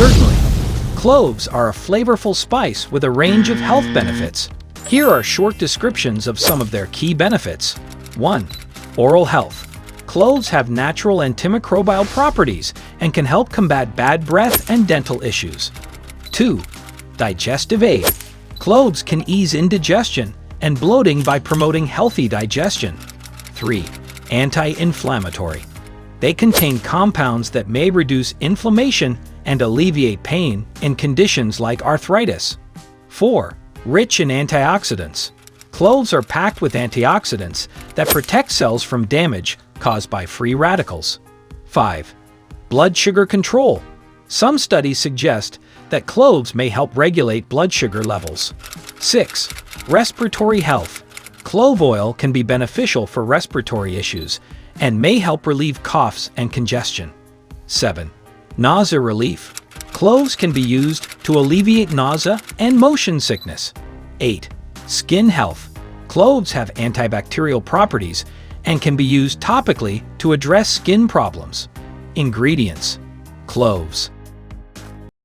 Certainly. Cloves are a flavorful spice with a range of health benefits. Here are short descriptions of some of their key benefits. 1. Oral health. Cloves have natural antimicrobial properties and can help combat bad breath and dental issues. 2. Digestive aid. Cloves can ease indigestion and bloating by promoting healthy digestion. 3. Anti-inflammatory. They contain compounds that may reduce inflammation and alleviate pain in conditions like arthritis. 4. Rich in antioxidants. Cloves are packed with antioxidants that protect cells from damage caused by free radicals. 5. Blood sugar control. Some studies suggest that cloves may help regulate blood sugar levels. 6. Respiratory health. Clove oil can be beneficial for respiratory issues and may help relieve coughs and congestion. 7. Nausea relief. Cloves can be used to alleviate nausea and motion sickness. 8. Skin health. Cloves have antibacterial properties and can be used topically to address skin problems. Ingredients: cloves,